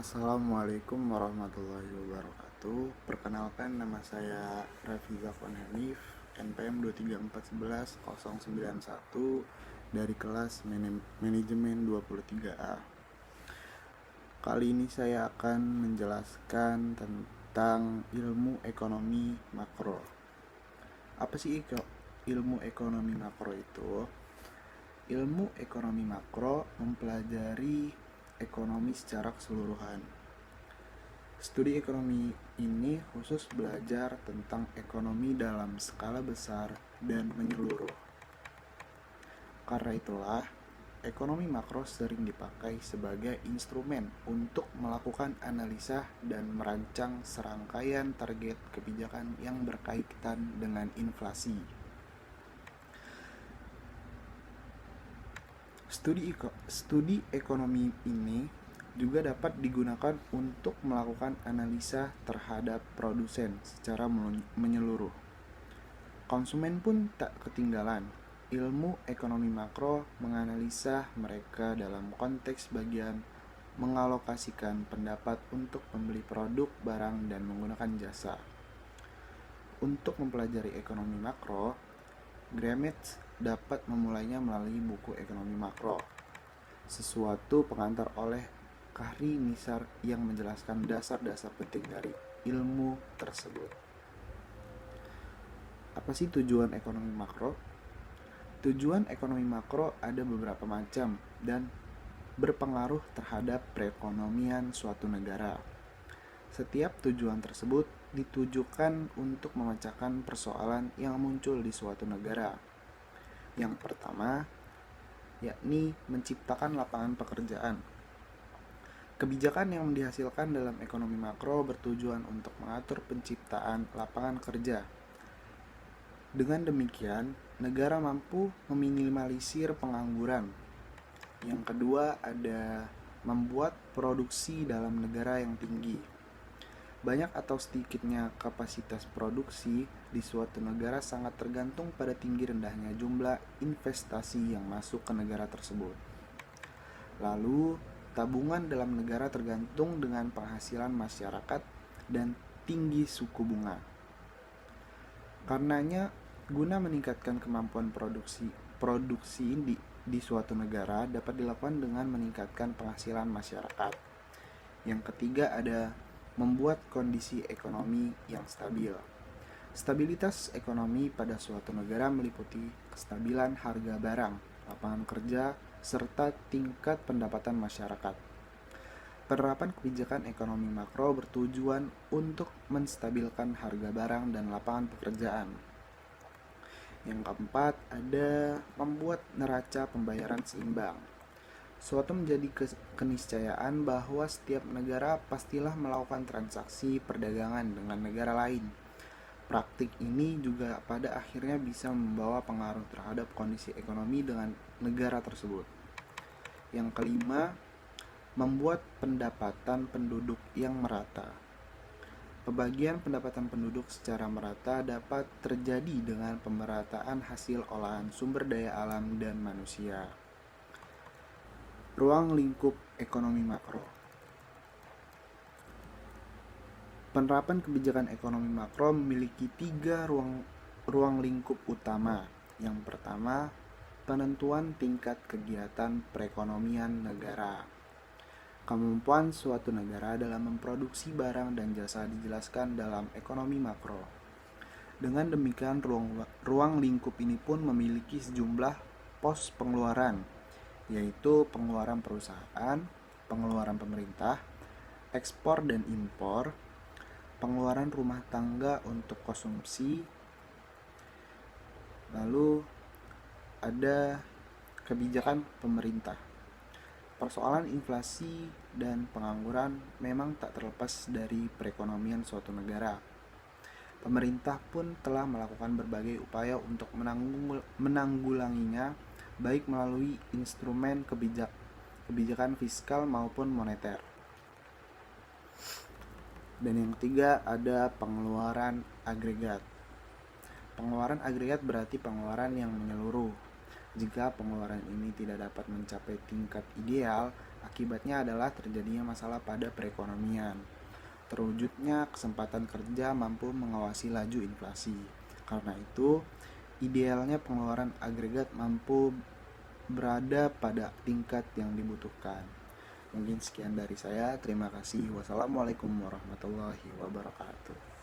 Assalamualaikum warahmatullahi wabarakatuh. Perkenalkan, nama saya Raffi Zafwan Hanif, NPM 23411-091 dari kelas Manajemen 23A. Kali ini saya akan menjelaskan tentang ilmu ekonomi makro. Apa sih ilmu ekonomi makro itu? Ilmu ekonomi makro mempelajari ekonomi secara keseluruhan. Studi ekonomi ini khusus belajar tentang ekonomi dalam skala besar dan menyeluruh. Karena itulah, ekonomi makro sering dipakai sebagai instrumen untuk melakukan analisa dan merancang serangkaian target kebijakan yang berkaitan dengan inflasi. Studi ekonomi ini juga dapat digunakan untuk melakukan analisa terhadap produsen secara menyeluruh. Konsumen pun tak ketinggalan. Ilmu ekonomi makro menganalisa mereka dalam konteks bagian mengalokasikan pendapat untuk membeli produk, barang, dan menggunakan jasa. Untuk mempelajari ekonomi makro, Grametz dapat memulainya melalui buku ekonomi makro, sesuatu pengantar oleh Kahri Nisar yang menjelaskan dasar-dasar penting dari ilmu tersebut. Apa sih tujuan ekonomi makro? Tujuan ekonomi makro ada beberapa macam dan berpengaruh terhadap perekonomian suatu negara. Setiap tujuan tersebut ditujukan untuk memecahkan persoalan yang muncul di suatu negara. Yang pertama, yakni menciptakan lapangan pekerjaan. Kebijakan yang dihasilkan dalam ekonomi makro bertujuan untuk mengatur penciptaan lapangan kerja. Dengan demikian, negara mampu meminimalisir pengangguran. Yang kedua, ada membuat produksi dalam negara yang tinggi. Banyak atau sedikitnya kapasitas produksi di suatu negara sangat tergantung pada tinggi rendahnya jumlah investasi yang masuk ke negara tersebut. Lalu, tabungan dalam negara tergantung dengan penghasilan masyarakat dan tinggi suku bunga. Karenanya, guna meningkatkan kemampuan produksi di suatu negara dapat dilakukan dengan meningkatkan penghasilan masyarakat. Yang ketiga ada membuat kondisi ekonomi yang stabil. Stabilitas ekonomi pada suatu negara meliputi kestabilan harga barang, lapangan kerja, serta tingkat pendapatan masyarakat. Penerapan kebijakan ekonomi makro bertujuan untuk menstabilkan harga barang dan lapangan pekerjaan. Yang keempat, ada membuat neraca pembayaran seimbang. Suatu menjadi keniscayaan bahwa setiap negara pastilah melakukan transaksi perdagangan dengan negara lain. Praktik ini juga pada akhirnya bisa membawa pengaruh terhadap kondisi ekonomi dengan negara tersebut. Yang kelima, membuat pendapatan penduduk yang merata. Pembagian pendapatan penduduk secara merata dapat terjadi dengan pemerataan hasil olahan sumber daya alam dan manusia. Ruang lingkup ekonomi makro. Penerapan kebijakan ekonomi makro memiliki 3 ruang lingkup utama. Yang pertama, penentuan tingkat kegiatan perekonomian negara. Kemampuan suatu negara dalam memproduksi barang dan jasa dijelaskan dalam ekonomi makro. Dengan demikian, ruang lingkup ini pun memiliki sejumlah pos pengeluaran, yaitu pengeluaran perusahaan, pengeluaran pemerintah, ekspor dan impor, pengeluaran rumah tangga untuk konsumsi, lalu ada kebijakan pemerintah. Persoalan inflasi dan pengangguran memang tak terlepas dari perekonomian suatu negara. Pemerintah pun telah melakukan berbagai upaya untuk menanggulanginya, baik melalui instrumen kebijakan fiskal maupun moneter. Dan yang ketiga ada pengeluaran agregat. Pengeluaran agregat berarti pengeluaran yang menyeluruh. Jika pengeluaran ini tidak dapat mencapai tingkat ideal Akibatnya adalah terjadinya masalah pada perekonomian. Terwujudnya kesempatan kerja mampu mengawasi laju inflasi. Karena itu, idealnya pengeluaran agregat mampu berada pada tingkat yang dibutuhkan. Mungkin sekian dari saya. Terima kasih. Wassalamualaikum warahmatullahi wabarakatuh.